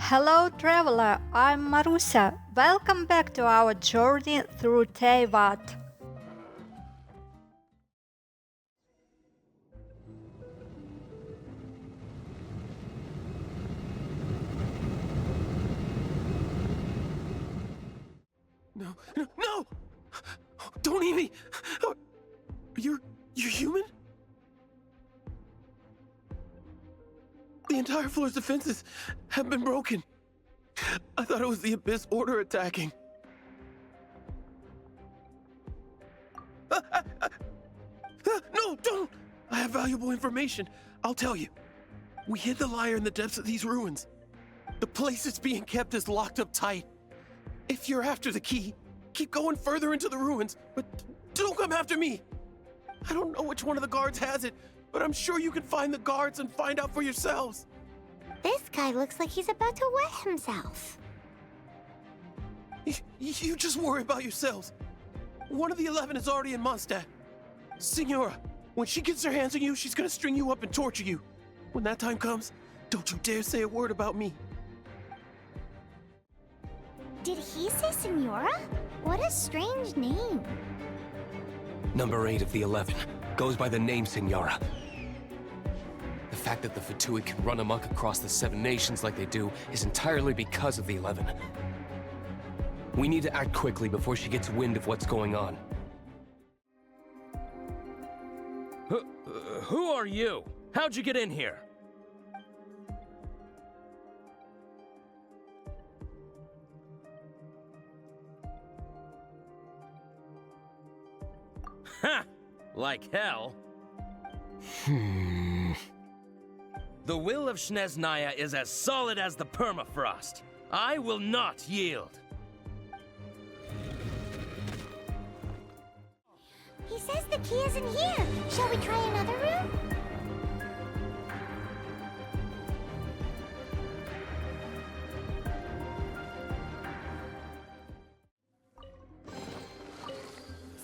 Hello traveler, I'm Marusia. Welcome back to our journey through Teyvat. No! Don't eat me! You're human? The entire floor's defenses have been broken. I thought it was the Abyss Order attacking. No, don't! I have valuable information. I'll tell you. We hid the lyre in the depths of these ruins. The place it's being kept is locked up tight. If you're after the key, keep going further into the ruins, but don't come after me. I don't know which one of the guards has it, but I'm sure you can find the guards and find out for yourselves. This guy looks like he's about to wet himself. You just worry about yourselves. One of the 11 is already in Mondstadt. Signora, when she gets her hands on you, she's gonna string you up and torture you. When that time comes, don't you dare say a word about me. Did he say Senora? What a strange name. Number 8 of the 11 goes by the name Signora. The fact that the Fatui can run amok across the 7 nations like they do is entirely because of the 11. We need to act quickly before she gets wind of what's going on. Who are you? How'd you get in here? Ha! Like hell. The will of Snezhnaya is as solid as the permafrost. I will not yield. He says the key isn't here. Shall we try another room?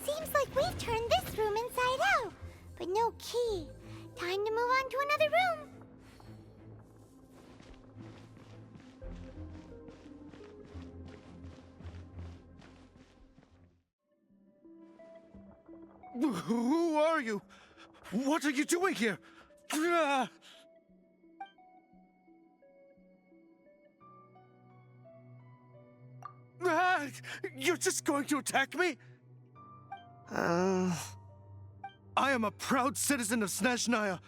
Seems like we've turned this room inside out, but no key. Time to move on to another room. Who are you? What are you doing here? You're just going to attack me? I am a proud citizen of Snezhnaya.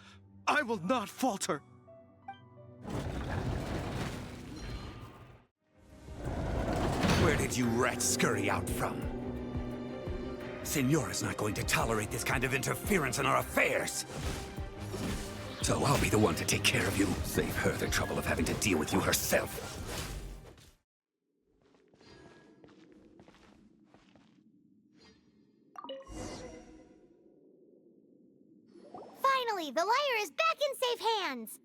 I will not falter. Where did you rats scurry out from? Signora's not going to tolerate this kind of interference in our affairs. So I'll be the one to take care of you. Save her the trouble of having to deal with you herself. Finally, the lyre is back in safe hands.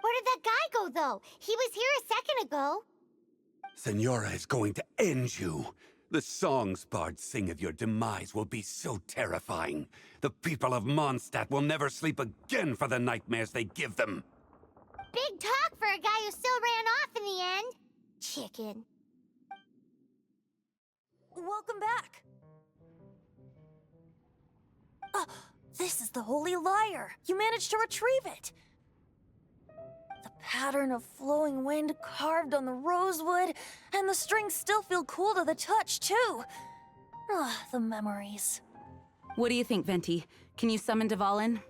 Where did that guy go, though? He was here a second ago. Signora is going to end you. The songs bards sing of your demise will be so terrifying. The people of Mondstadt will never sleep again for the nightmares they give them. Big talk for a guy who still ran off in the end. Chicken. Welcome back. This is the Holy Lyre. You managed to retrieve it. The pattern of flowing wind carved on the rosewood, and the strings still feel cool to the touch, too. The memories. What do you think, Venti? Can you summon Dvalin?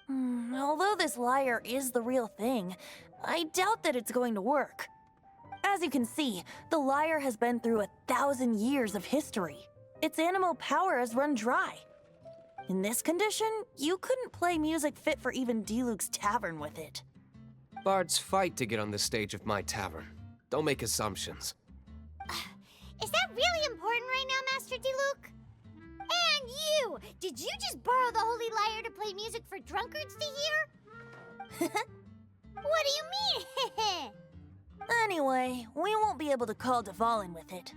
Although this lyre is the real thing, I doubt that it's going to work. As you can see, the lyre has been through 1,000 years of history. Its animal power has run dry. In this condition, you couldn't play music fit for even Diluc's tavern with it. Bards fight to get on the stage of my tavern. Don't make assumptions. Is that really important right now, Master Diluc? And you! Did you just borrow the Holy Lyre to play music for drunkards to hear? What do you mean? Anyway, we won't be able to call Dvalin with it.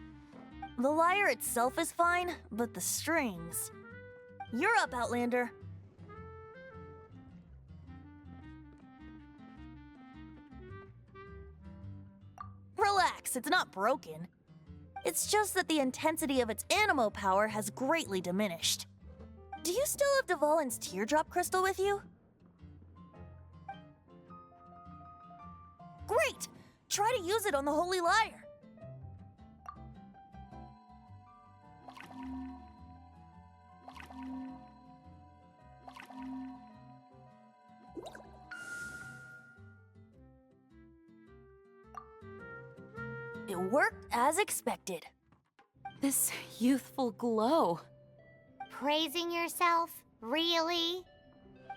The lyre itself is fine, but the strings... You're up, Outlander. relax, it's not broken. It's just that the intensity of its animo power has greatly diminished. Do you still have Dvalin's teardrop crystal with you? Great! Try to use it on the Holy Lyre. It worked as expected. This youthful glow. Praising yourself? Really?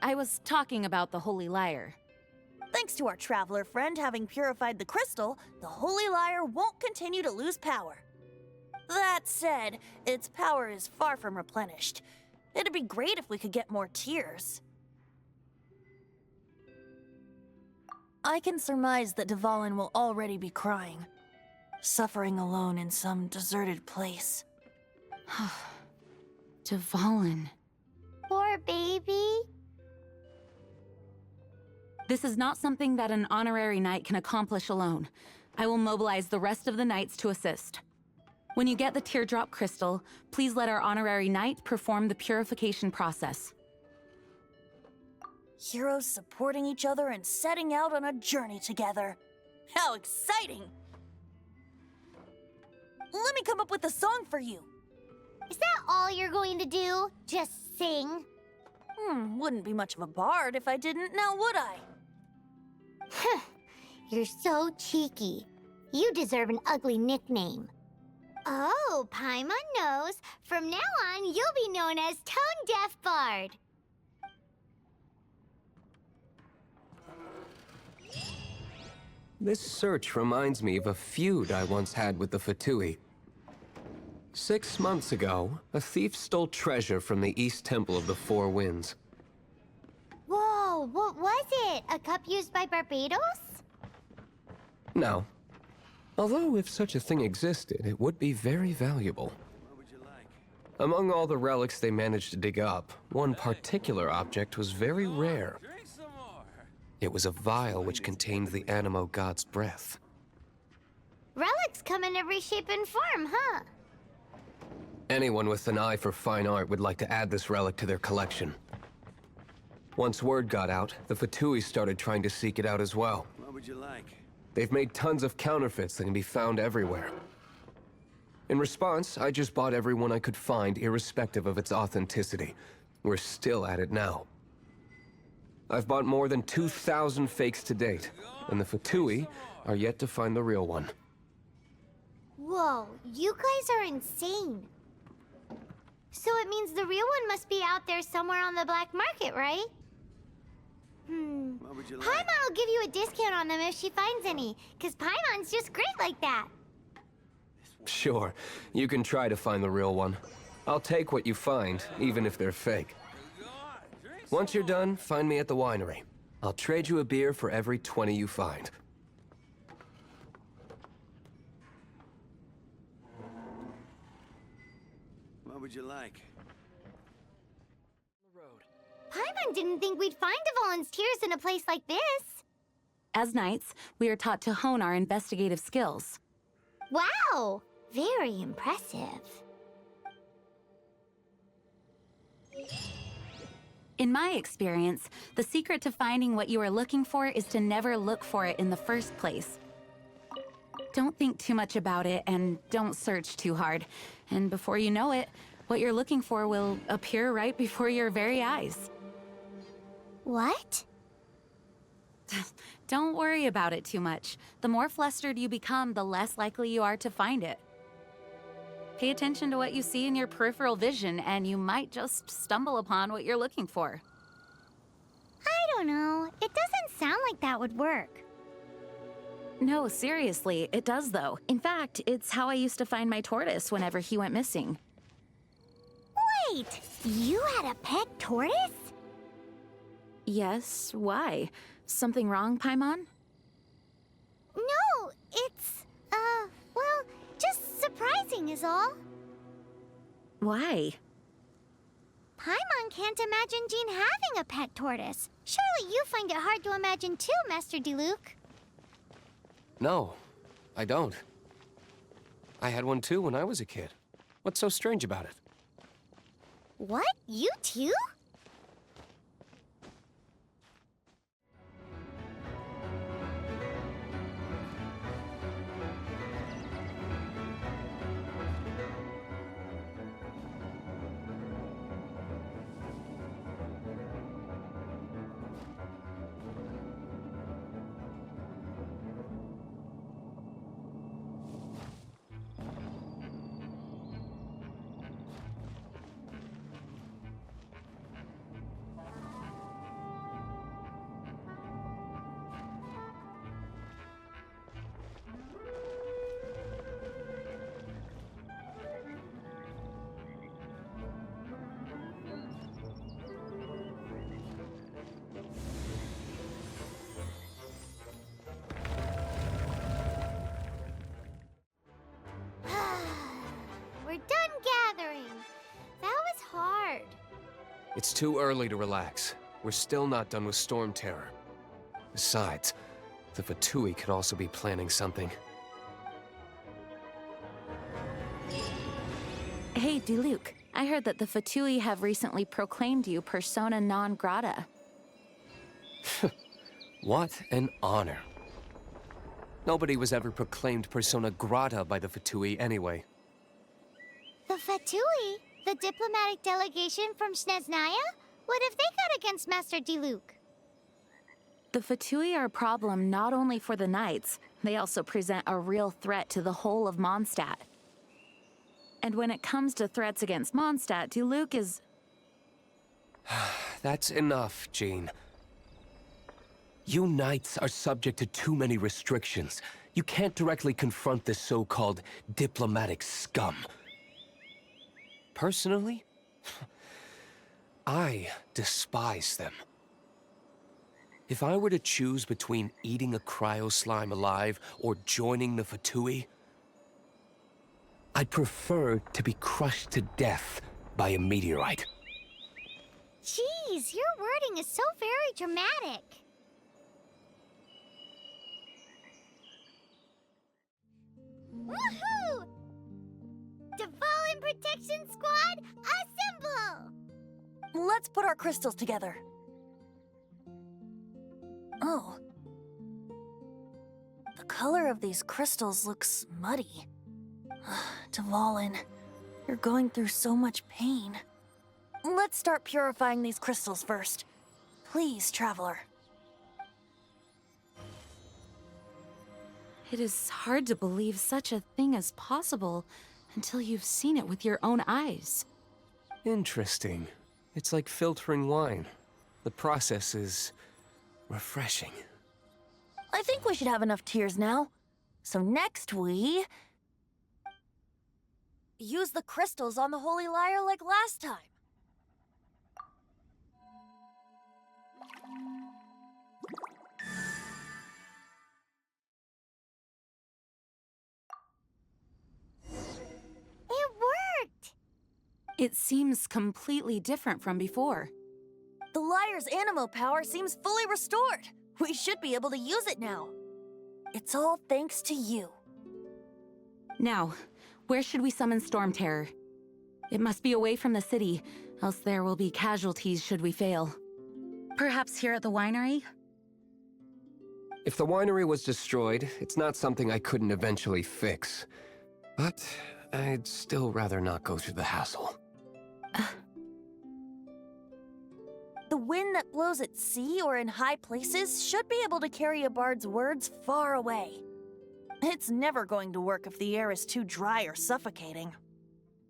I was talking about the Holy Lyre. Thanks to our traveler friend having purified the crystal, the Holy Lyre won't continue to lose power. That said, its power is far from replenished. It'd be great if we could get more tears. I can surmise that Dvalin will already be crying, suffering alone in some deserted place. Dvalin. Poor baby. This is not something that an honorary knight can accomplish alone. I will mobilize the rest of the knights to assist. When you get the teardrop crystal, please let our honorary knight perform the purification process. Heroes supporting each other and setting out on a journey together. How exciting! Let me come up with a song for you. Is that all you're going to do? Just sing? Wouldn't be much of a bard if I didn't, now would I? You're so cheeky. You deserve an ugly nickname. Oh, Paimon knows. From now on, you'll be known as Tone Deaf Bard. This search reminds me of a feud I once had with the Fatui. 6 months ago, a thief stole treasure from the East Temple of the Four Winds. Whoa, what was it? A cup used by Barbados? No. Although if such a thing existed, it would be very valuable. Among all the relics they managed to dig up, one particular object was very rare. It was a vial which contained the Animo God's breath. Relics come in every shape and form, huh? Anyone with an eye for fine art would like to add this relic to their collection. Once word got out, the Fatui started trying to seek it out as well. What would you like? They've made tons of counterfeits that can be found everywhere. In response, I just bought every one I could find, irrespective of its authenticity. We're still at it now. I've bought more than 2,000 fakes to date, and the Fatui are yet to find the real one. Whoa, you guys are insane. So it means the real one must be out there somewhere on the black market, right? What would you like? Paimon will give you a discount on them if she finds any, because Paimon's just great like that. Sure, you can try to find the real one. I'll take what you find, even if they're fake. Once you're done, find me at the winery. I'll trade you a beer for every 20 you find. What would you like? Paimon didn't think we'd find Dvalin's tears in a place like this. As knights, we are taught to hone our investigative skills. Wow, very impressive. In my experience, the secret to finding what you are looking for is to never look for it in the first place. Don't think too much about it and don't search too hard. And before you know it, what you're looking for will appear right before your very eyes. What? Don't worry about it too much. The more flustered you become, the less likely you are to find it. Pay attention to what you see in your peripheral vision, and you might just stumble upon what you're looking for. I don't know. It doesn't sound like that would work. No, seriously, it does though. In fact, it's how I used to find my tortoise whenever he went missing. Wait, you had a pet tortoise? Yes, why? Something wrong, Paimon? No, it's, well, just surprising is all. Why? Paimon can't imagine Jean having a pet tortoise. Surely you find it hard to imagine too, Master Diluc. No, I don't. I had one too when I was a kid. What's so strange about it? What? You too? We're done gathering. That was hard. It's too early to relax. We're still not done with Stormterror. Besides, the Fatui could also be planning something. Hey, Diluc. I heard that the Fatui have recently proclaimed you persona non grata. What an honor. Nobody was ever proclaimed persona grata by the Fatui anyway. The Fatui? The diplomatic delegation from Snezhnaya? What have they got against Master Diluc? The Fatui are a problem not only for the Knights, they also present a real threat to the whole of Mondstadt. And when it comes to threats against Mondstadt, Diluc is... That's enough, Jean. You Knights are subject to too many restrictions. You can't directly confront this so-called diplomatic scum. Personally, I despise them. If I were to choose between eating a cryo-slime alive or joining the Fatui, I'd prefer to be crushed to death by a meteorite. Jeez, your wording is so very dramatic. Woohoo! Dvalin Protection Squad, assemble! Let's put our crystals together. Oh. The color of these crystals looks muddy. Dvalin, you're going through so much pain. Let's start purifying these crystals first. Please, Traveler. It is hard to believe such a thing is possible until you've seen it with your own eyes. Interesting. It's like filtering wine. The process is refreshing. I think we should have enough tears now. So next we... use the crystals on the Holy Lyre like last time. It worked! It seems completely different from before. The Lyre's animo power seems fully restored. We should be able to use it now. It's all thanks to you. Now, where should we summon Stormterror? It must be away from the city, else there will be casualties should we fail. Perhaps here at the winery? If the winery was destroyed, it's not something I couldn't eventually fix. But I'd still rather not go through the hassle. The wind that blows at sea or in high places should be able to carry a bard's words far away. It's never going to work if the air is too dry or suffocating.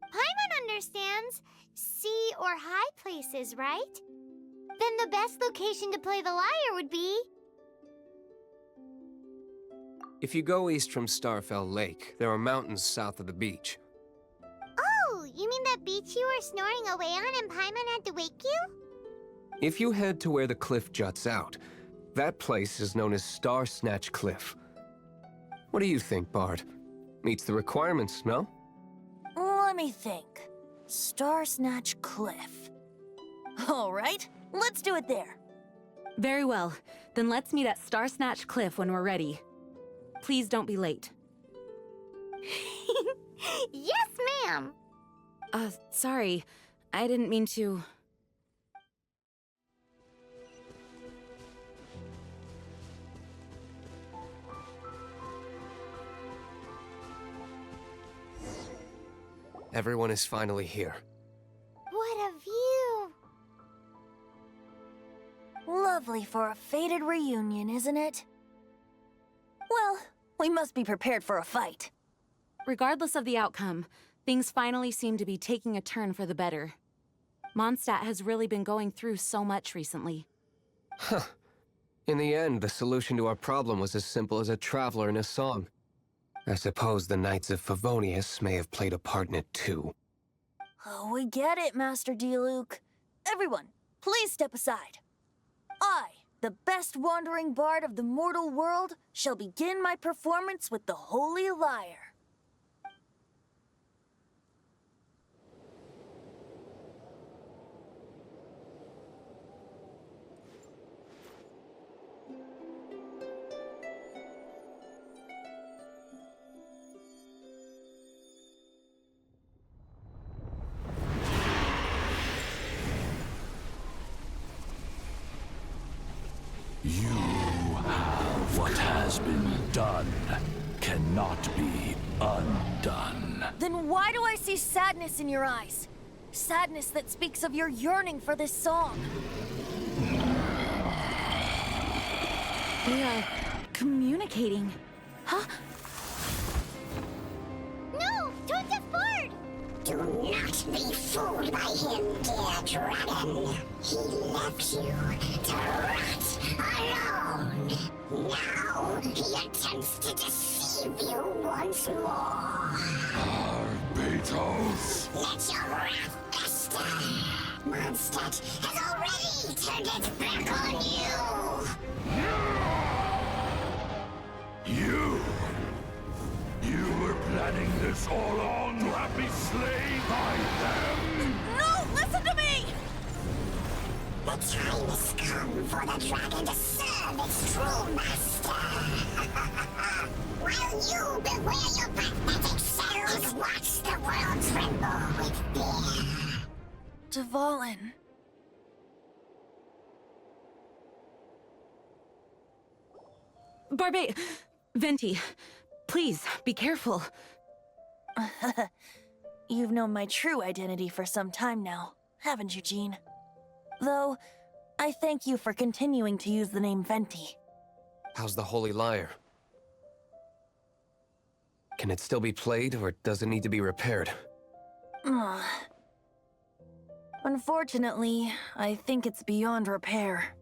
Paimon understands sea or high places, right? Then the best location to play the lyre would be... If you go east from Starfell Lake, there are mountains south of the beach. Oh, you mean that beach you were snoring away on and Paimon had to wake you? If you head to where the cliff juts out, that place is known as Starsnatch Cliff. What do you think, Bard? Meets the requirements, no? Let me think. Starsnatch Cliff. All right, let's do it there. Very well. Then let's meet at Starsnatch Cliff when we're ready. Please don't be late. Yes, ma'am! Sorry. I didn't mean to... Everyone is finally here. What a view! Lovely for a fated reunion, isn't it? Well, we must be prepared for a fight. Regardless of the outcome, things finally seem to be taking a turn for the better. Mondstadt has really been going through so much recently. Huh. In the end, the solution to our problem was as simple as a traveler in a song. I suppose the Knights of Favonius may have played a part in it too. Oh, we get it, Master Diluc. Everyone, please step aside. I, the best wandering bard of the mortal world, shall begin my performance with the Holy Lyre. You have what has been done cannot be undone. Then why do I see sadness in your eyes? Sadness that speaks of your yearning for this song. We are communicating. Huh? No! Don't depart! Do not be fooled by him, dear dragon. He left you to rot alone. Now he attempts to deceive you once more. Barbatos! Let your wrath fester. Mondstadt has already turned its back on you. You were planning this all along to have me slain by them? No, listen to me! The time has come for the dragon to serve its true master. While you beware your pathetic selves, watch the world tremble with fear. Dvalin. Venti, please, be careful. You've known my true identity for some time now, haven't you, Jean? Though, I thank you for continuing to use the name Venti. How's the Holy Lyre? Can it still be played, or does it need to be repaired? Unfortunately, I think it's beyond repair.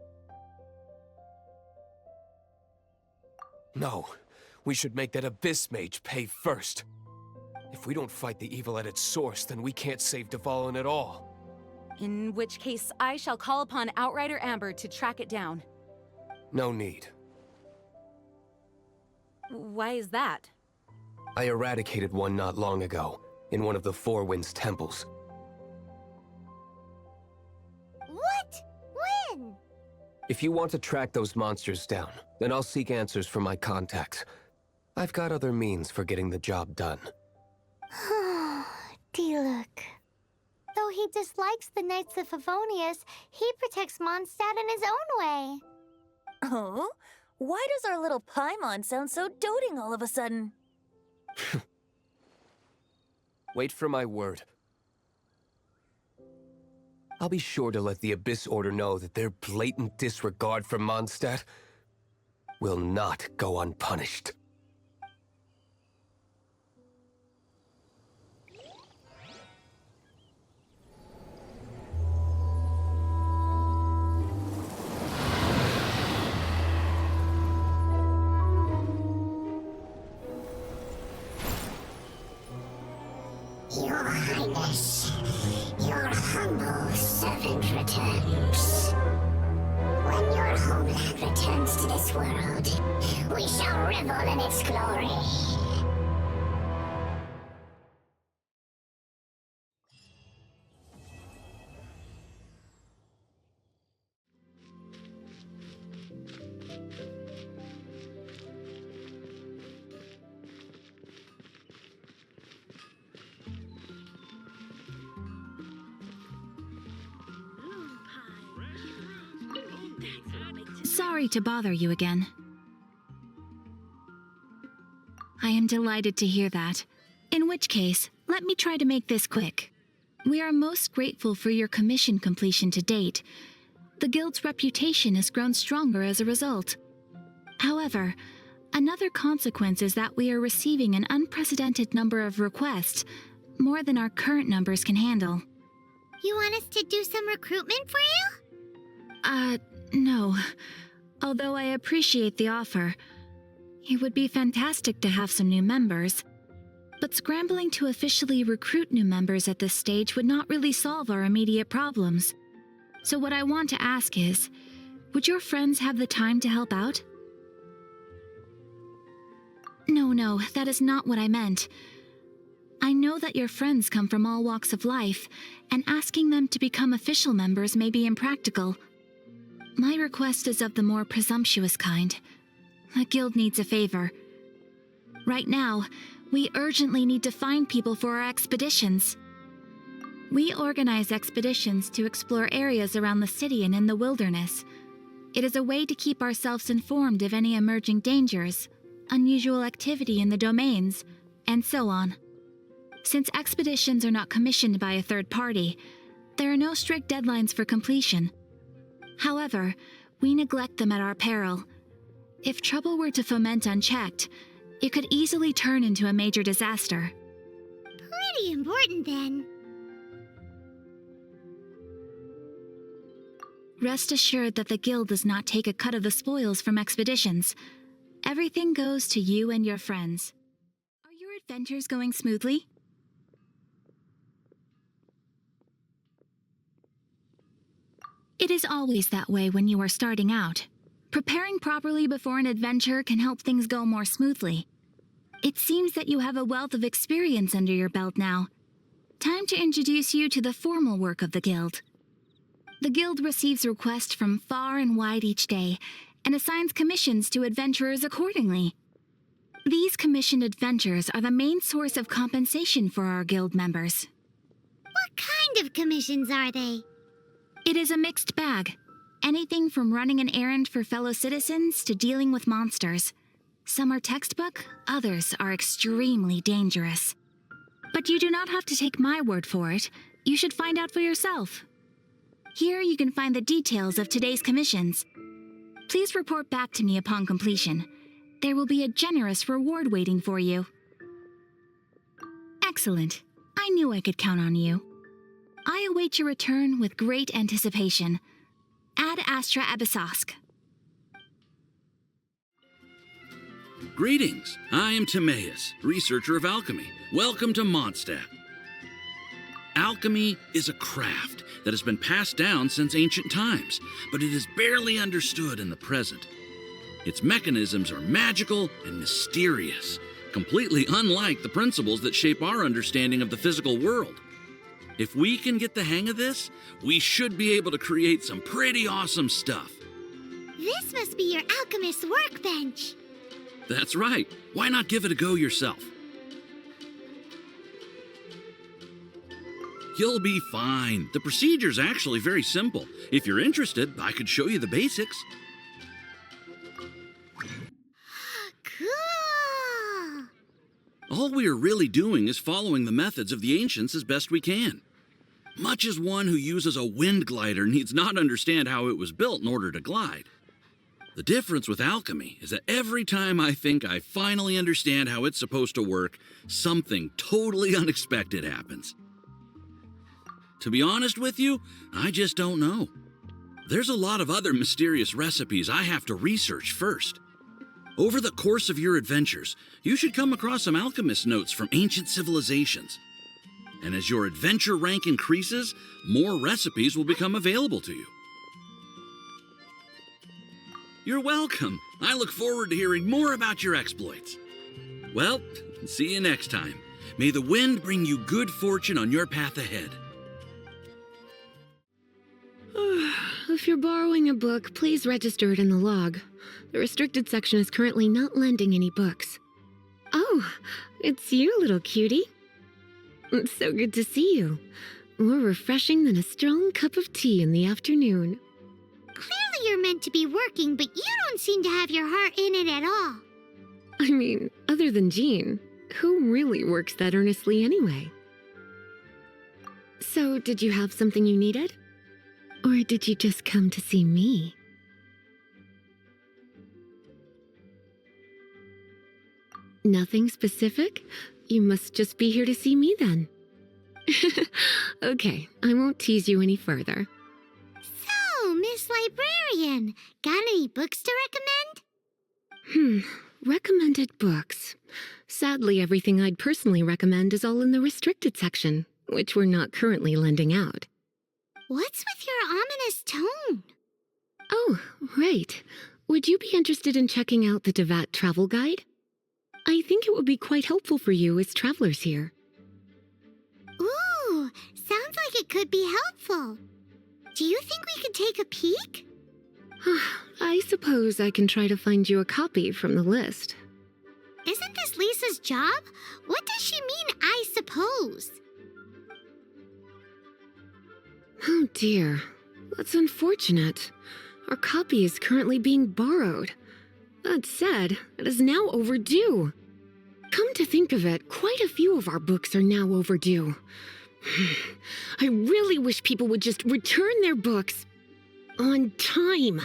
No. We should make that Abyss Mage pay first. If we don't fight the evil at its source, then we can't save Dvalin at all. In which case, I shall call upon Outrider Amber to track it down. No need. Why is that? I eradicated one not long ago, in one of the Four Winds temples. What? When? If you want to track those monsters down, then I'll seek answers from my contacts. I've got other means for getting the job done. Diluc. Though he dislikes the Knights of Favonius, he protects Mondstadt in his own way. Oh? Why does our little Paimon sound so doting all of a sudden? Wait for my word. I'll be sure to let the Abyss Order know that their blatant disregard for Mondstadt will not go unpunished. Your Highness, your humble servant returns. When your homeland returns to this world, we shall revel in its glory. sorry to bother you again. I am delighted to hear that. In which case, let me try to make this quick. We are most grateful for your commission completion to date. The Guild's reputation has grown stronger as a result. However, another consequence is that we are receiving an unprecedented number of requests, more than our current numbers can handle. You want us to do some recruitment for you? No. Although I appreciate the offer. It would be fantastic to have some new members. But scrambling to officially recruit new members at this stage would not really solve our immediate problems. So what I want to ask is, would your friends have the time to help out? No, that is not what I meant. I know that your friends come from all walks of life, and asking them to become official members may be impractical. My request is of the more presumptuous kind. The Guild needs a favor. Right now, we urgently need to find people for our expeditions. We organize expeditions to explore areas around the city and in the wilderness. It is a way to keep ourselves informed of any emerging dangers, unusual activity in the domains, and so on. Since expeditions are not commissioned by a third party, there are no strict deadlines for completion. However, we neglect them at our peril. If trouble were to foment unchecked, it could easily turn into a major disaster. Pretty important then. Rest assured that the Guild does not take a cut of the spoils from expeditions. Everything goes to you and your friends. Are your adventures going smoothly? It is always that way when you are starting out. Preparing properly before an adventure can help things go more smoothly. It seems that you have a wealth of experience under your belt now. Time to introduce you to the formal work of the Guild. The Guild receives requests from far and wide each day, and assigns commissions to adventurers accordingly. These commissioned adventures are the main source of compensation for our Guild members. What kind of commissions are they? It is a mixed bag. Anything from running an errand for fellow citizens to dealing with monsters. Some are textbook, others are extremely dangerous. But you do not have to take my word for it. You should find out for yourself. Here you can find the details of today's commissions. Please report back to me upon completion. There will be a generous reward waiting for you. Excellent. I knew I could count on you. I await your return with great anticipation. Ad Astra Abyssosque. Greetings. I am Timaeus, researcher of alchemy. Welcome to Mondstadt. Alchemy is a craft that has been passed down since ancient times, but it is barely understood in the present. Its mechanisms are magical and mysterious, completely unlike the principles that shape our understanding of the physical world. If we can get the hang of this, we should be able to create some pretty awesome stuff. This must be your alchemist's workbench. That's right. Why not give it a go yourself? You'll be fine. The procedure's actually very simple. If you're interested, I could show you the basics. Cool! All we are really doing is following the methods of the ancients as best we can. Much as one who uses a wind glider needs not understand how it was built in order to glide. The difference with alchemy is that every time I think I finally understand how it's supposed to work, something totally unexpected happens. To be honest with you, I just don't know. There's a lot of other mysterious recipes I have to research first. Over the course of your adventures, you should come across some alchemist notes from ancient civilizations. And as your adventure rank increases, more recipes will become available to you. You're welcome. I look forward to hearing more about your exploits. Well, see you next time. May the wind bring you good fortune on your path ahead. If you're borrowing a book, please register it in the log. The restricted section is currently not lending any books. Oh, it's you, little cutie. It's so good to see you. More refreshing than a strong cup of tea in the afternoon. Clearly you're meant to be working, but you don't seem to have your heart in it at all. I mean, other than Jean, who really works that earnestly anyway? So, did you have something you needed? Or did you just come to see me? Nothing specific? You must just be here to see me then. Okay, I won't tease you any further. So, Miss Librarian, got any books to recommend? Recommended books. Sadly, everything I'd personally recommend is all in the restricted section, which we're not currently lending out. What's with your ominous tone? Oh, right. Would you be interested in checking out the Teyvat travel guide? I think it would be quite helpful for you as travelers here. Ooh, sounds like it could be helpful. Do you think we could take a peek? I suppose I can try to find you a copy from the list. Isn't this Lisa's job? What does she mean, I suppose? Oh dear, that's unfortunate. Our copy is currently being borrowed. That said, it is now overdue. Come to think of it, quite a few of our books are now overdue. I really wish people would just return their books on time.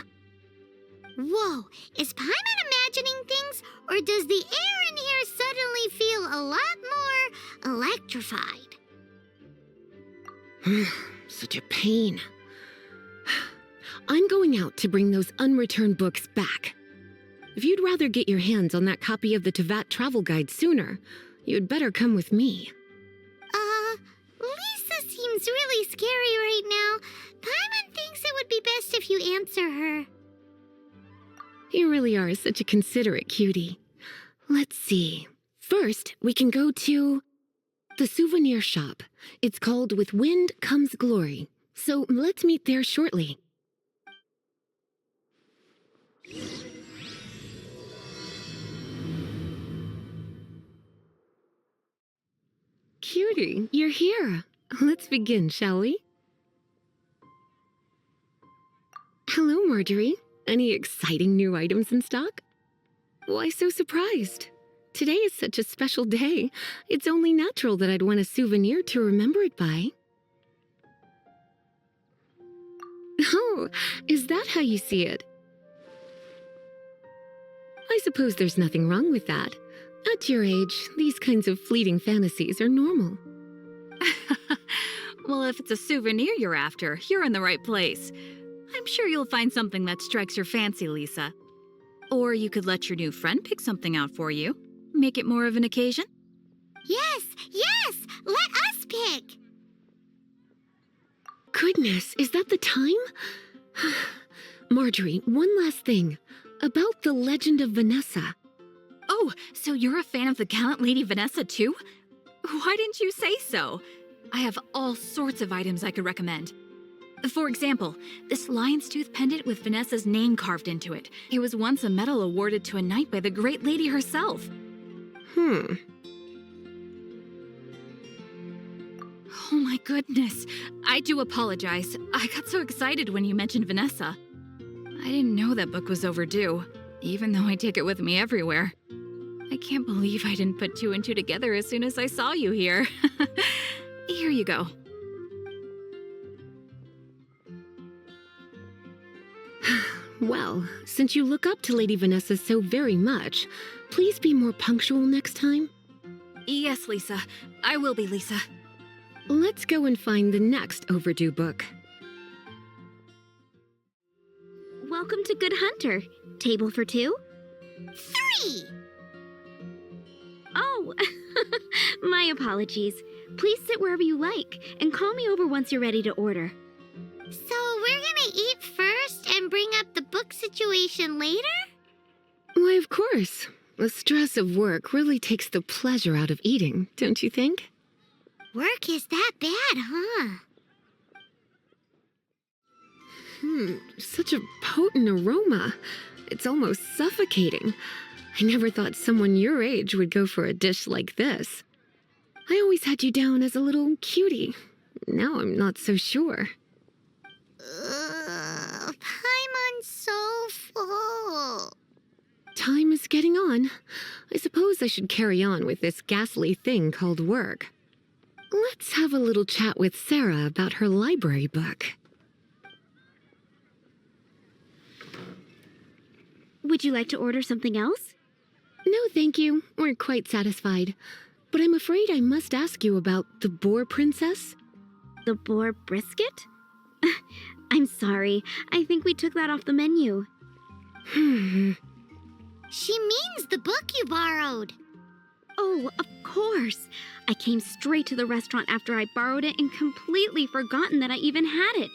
Whoa, is Paimon imagining things, or does the air in here suddenly feel a lot more electrified? Such a pain. I'm going out to bring those unreturned books back. If you'd rather get your hands on that copy of the Teyvat travel guide sooner, you'd better come with me. Lisa seems really scary right now. Paimon thinks it would be best if you answer her. You really are such a considerate cutie. Let's see. First, we can go to the souvenir shop. It's called With Wind Comes Glory. So let's meet there shortly. Cutie, you're here. Let's begin, shall we? Hello, Marjorie. Any exciting new items in stock? Why so surprised? Today is such a special day. It's only natural that I'd want a souvenir to remember it by. Oh, is that how you see it? I suppose there's nothing wrong with that. At your age, these kinds of fleeting fantasies are normal. Well, if it's a souvenir you're after, you're in the right place. I'm sure you'll find something that strikes your fancy, Lisa. Or you could let your new friend pick something out for you. Make it more of an occasion. Yes, let us pick. Goodness, is that the time? Marjorie, one last thing. About the legend of Vanessa. Oh, so you're a fan of the gallant Lady Vanessa too? Why didn't you say so? I have all sorts of items I could recommend. For example, this lion's tooth pendant with Vanessa's name carved into it. It was once a medal awarded to a knight by the great lady herself. Oh my goodness. I do apologize. I got so excited when you mentioned Vanessa. I didn't know that book was overdue, even though I take it with me everywhere. I can't believe I didn't put two and two together as soon as I saw you here. Here you go. Well, since you look up to Lady Vanessa so very much, please be more punctual next time. Yes, Lisa. I will be, Lisa. Let's go and find the next overdue book. Welcome to Good Hunter. Table for two? 3! Oh, my apologies. Please sit wherever you like, and call me over once you're ready to order. So we're gonna eat first and bring up the book situation later? Why, of course. The stress of work really takes the pleasure out of eating, don't you think? Work is that bad, huh? Such a potent aroma. It's almost suffocating. I never thought someone your age would go for a dish like this. I always had you down as a little cutie. Now I'm not so sure. Paimon, time is getting on. I suppose I should carry on with this ghastly thing called work. Let's have a little chat with Sara about her library book. Would you like to order something else? No, thank you. We're quite satisfied. But I'm afraid I must ask you about the boar princess. The boar brisket? I'm sorry. I think we took that off the menu. She means the book you borrowed. Oh, of course. I came straight to the restaurant after I borrowed it and completely forgotten that I even had it.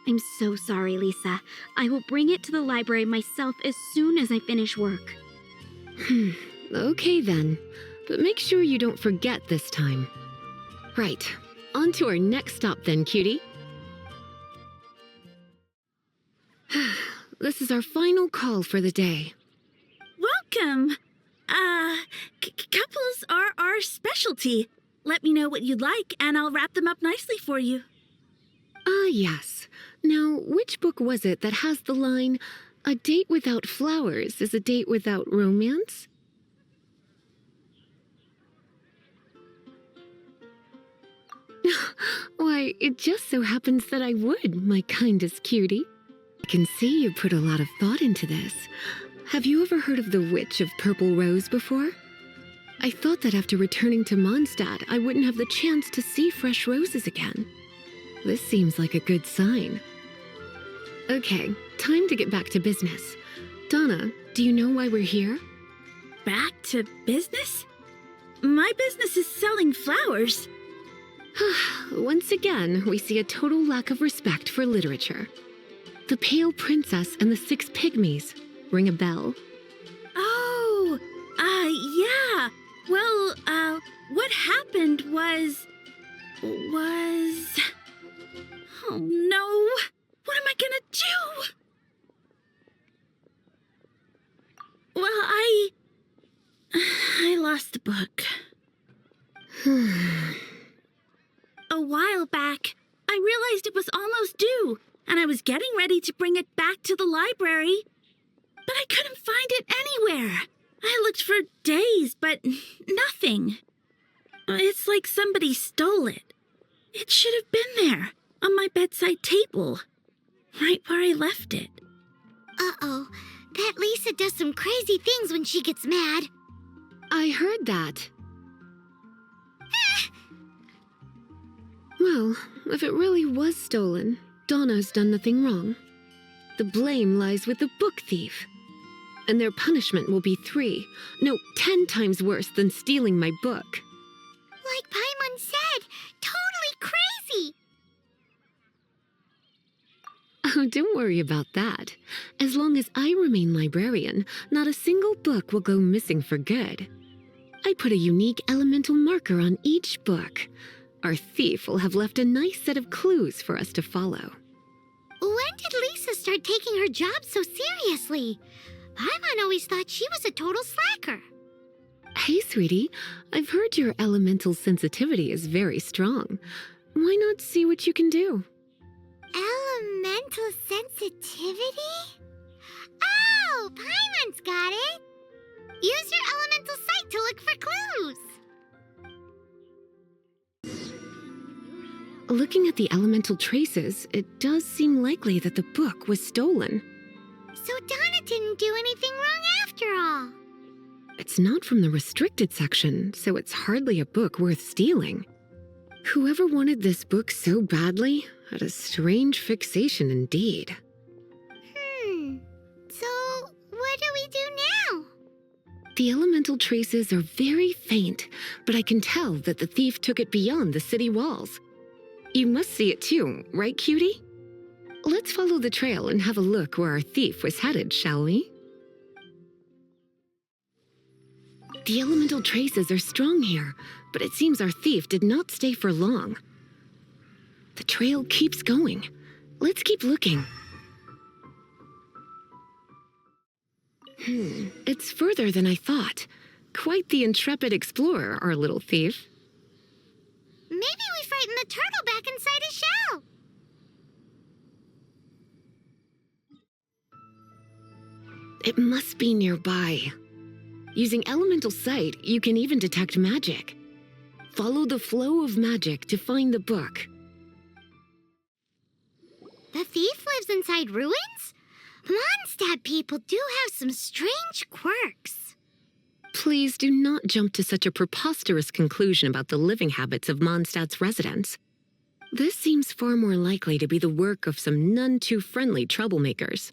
I'm so sorry, Lisa. I will bring it to the library myself as soon as I finish work. Okay then. But make sure you don't forget this time. Right. On to our next stop then, cutie. This is our final call for the day. Welcome! Couples are our specialty. Let me know what you'd like, and I'll wrap them up nicely for you. Yes. Now, which book was it that has the line, "A date without flowers is a date without romance"? Why, it just so happens that I would, my kindest cutie. I can see you put a lot of thought into this. Have you ever heard of the Witch of Purple Rose before? I thought that after returning to Mondstadt, I wouldn't have the chance to see fresh roses again. This seems like a good sign. Okay, time to get back to business. Donna, do you know why we're here? Back to business? My business is selling flowers. Once again, we see a total lack of respect for literature. The Pale Princess and the Six Pygmies. Ring a bell? Oh, yeah. Well, what happened was... Oh no! What am I gonna do? Well, I lost the book. A while back, I realized it was almost due, and I was getting ready to bring it back to the library. But I couldn't find it anywhere. I looked for days, but nothing. It's like somebody stole it. It should have been there, on my bedside table, right where I left it. Uh-oh. That Lisa does some crazy things when she gets mad. I heard that. Well, if it really was stolen, Donna's done nothing wrong. The blame lies with the book thief. And their punishment will be 10 times worse than stealing my book. Like Paimon said, totally crazy! Oh, don't worry about that. As long as I remain librarian, not a single book will go missing for good. I put a unique elemental marker on each book. Our thief will have left a nice set of clues for us to follow. When did Lisa start taking her job so seriously? Paimon always thought she was a total slacker. Hey, sweetie, I've heard your elemental sensitivity is very strong. Why not see what you can do? Elemental sensitivity? Oh, Paimon's got it! Use your elemental sight to look for clues! Looking at the elemental traces, it does seem likely that the book was stolen. So Donna didn't do anything wrong after all. It's not from the restricted section, so it's hardly a book worth stealing. Whoever wanted this book so badly had a strange fixation indeed. So what do we do now? The elemental traces are very faint, but I can tell that the thief took it beyond the city walls. You must see it too, right, cutie? Let's follow the trail and have a look where our thief was headed, shall we? The elemental traces are strong here, but it seems our thief did not stay for long. The trail keeps going. Let's keep looking. It's further than I thought. Quite the intrepid explorer, our little thief. Maybe we frightened the turtle back inside his shell. It must be nearby. Using elemental sight, you can even detect magic. Follow the flow of magic to find the book. The thief lives inside ruins? Mondstadt people do have some strange quirks. Please do not jump to such a preposterous conclusion about the living habits of Mondstadt's residents. This seems far more likely to be the work of some none-too-friendly troublemakers.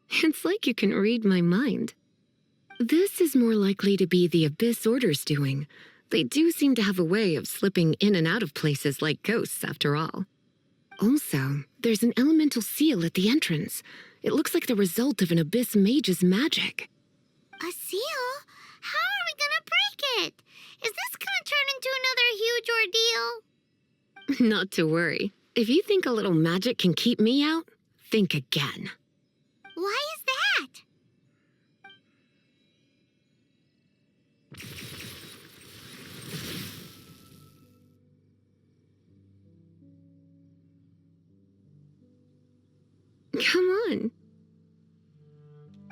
It's like you can read my mind. This is more likely to be the Abyss Order's doing. They do seem to have a way of slipping in and out of places like ghosts, after all. Also, there's an elemental seal at the entrance. It looks like the result of an Abyss mage's magic. A seal? How are we gonna break it? Is this gonna turn into another huge ordeal? Not to worry. If you think a little magic can keep me out, think again. Why is that? Come on.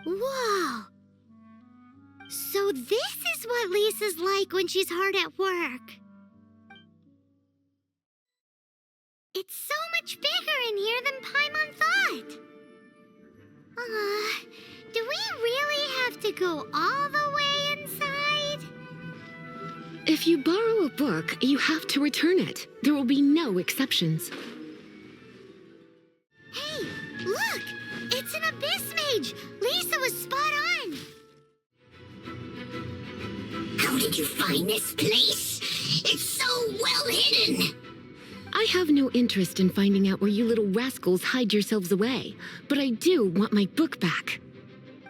Whoa! So this is what Lisa's like when she's hard at work. It's so much bigger in here than Paimon thought. Do we really have to go all the way inside? If you borrow a book, you have to return it. There will be no exceptions. Hey, look! It's an Abyss Mage! Lisa was spot on! How did you find this place? It's so well hidden! I have no interest in finding out where you little rascals hide yourselves away, but I do want my book back.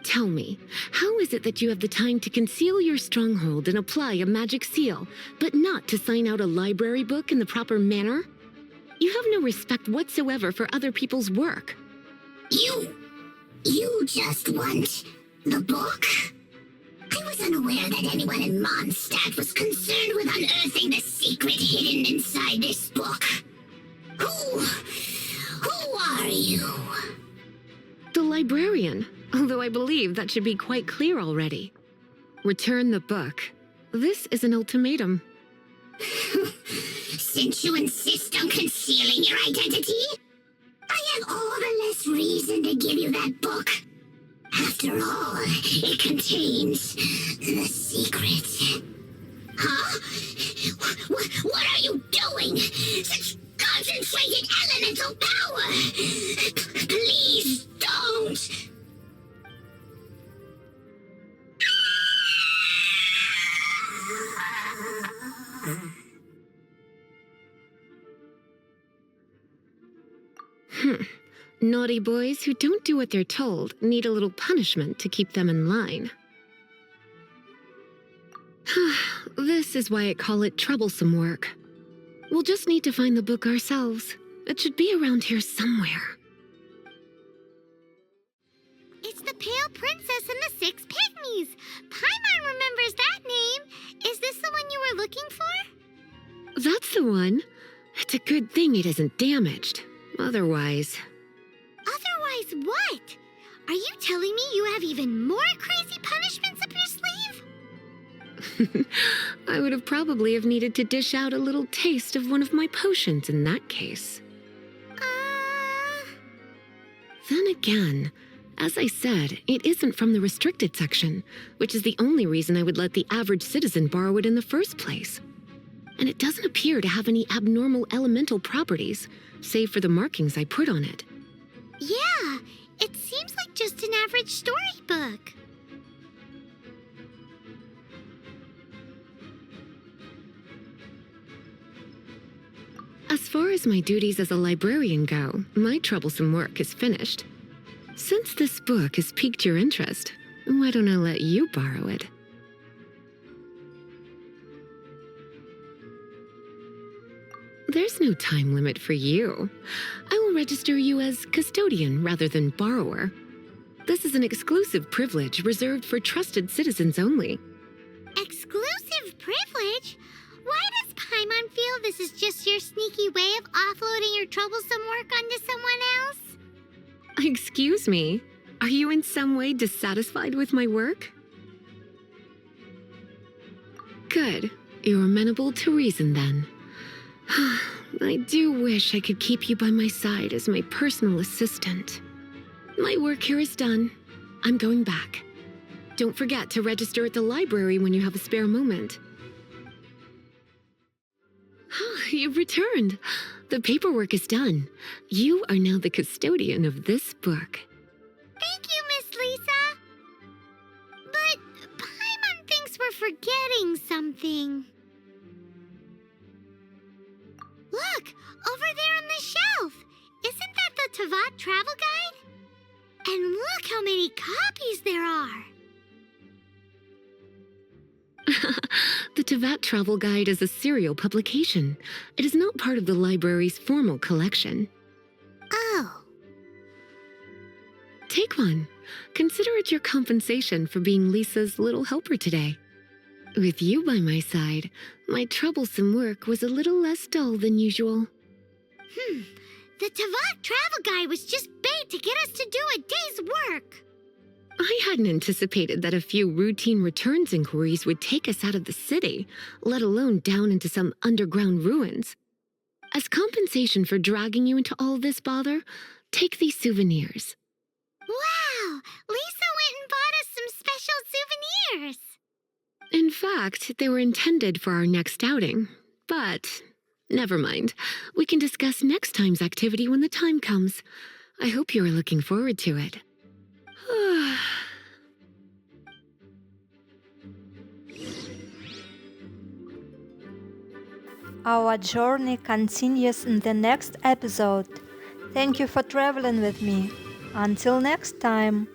Tell me, how is it that you have the time to conceal your stronghold and apply a magic seal, but not to sign out a library book in the proper manner? You have no respect whatsoever for other people's work. You just want the book? I was unaware that anyone in Mondstadt was concerned with unearthing the secret hidden inside this book. Who are you? The librarian, although I believe that should be quite clear already. Return the book. This is an ultimatum. Since you insist on concealing your identity, I have all the less reason to give you that book. After all, it contains the secret. Huh? What are you doing? Such concentrated elemental power! Please don't! Naughty boys who don't do what they're told need a little punishment to keep them in line. This is why I call it troublesome work. We'll just need to find the book ourselves. It should be around here somewhere. It's the Pale Princess and the Six Pygmies! Paimon remembers that name! Is this the one you were looking for? That's the one. It's a good thing it isn't damaged. Otherwise... Otherwise what? Are you telling me you have even more crazy punishments up your sleeve? I would have probably have needed to dish out a little taste of one of my potions in that case. Then again, as I said, it isn't from the restricted section, which is the only reason I would let the average citizen borrow it in the first place. And it doesn't appear to have any abnormal elemental properties, save for the markings I put on it. Yeah, it seems like just an average storybook. As far as my duties as a librarian go, my troublesome work is finished. Since this book has piqued your interest, why don't I let you borrow it? There's no time limit for you. I will register you as custodian rather than borrower. This is an exclusive privilege reserved for trusted citizens only. Exclusive privilege? Why does Paimon feel this is just your sneaky way of offloading your troublesome work onto someone else? Excuse me, Are you in some way dissatisfied with my work? Good. You're amenable to reason then. I do wish I could keep you by my side as my personal assistant. My work here is done. I'm going back. Don't forget to register at the library when you have a spare moment. You've returned. The paperwork is done. You are now the custodian of this book. Thank you, Miss Lisa. But Paimon thinks we're forgetting something. Look, over there on the shelf. Isn't that the Teyvat travel guide? And look how many copies there are. The Teyvat Travel Guide is a serial publication. It is not part of the library's formal collection. Oh. Take one. Consider it your compensation for being Lisa's little helper today. With you by my side, my troublesome work was a little less dull than usual. The Teyvat travel guide was just bait to get us to do a day's work. I hadn't anticipated that a few routine returns inquiries would take us out of the city, let alone down into some underground ruins. As compensation for dragging you into all this bother, take these souvenirs. Wow! Lisa went and bought us some special souvenirs. In fact, they were intended for our next outing. But, never mind. We can discuss next time's activity when the time comes. I hope you are looking forward to it. Our journey continues in the next episode. Thank you for traveling with me. Until next time.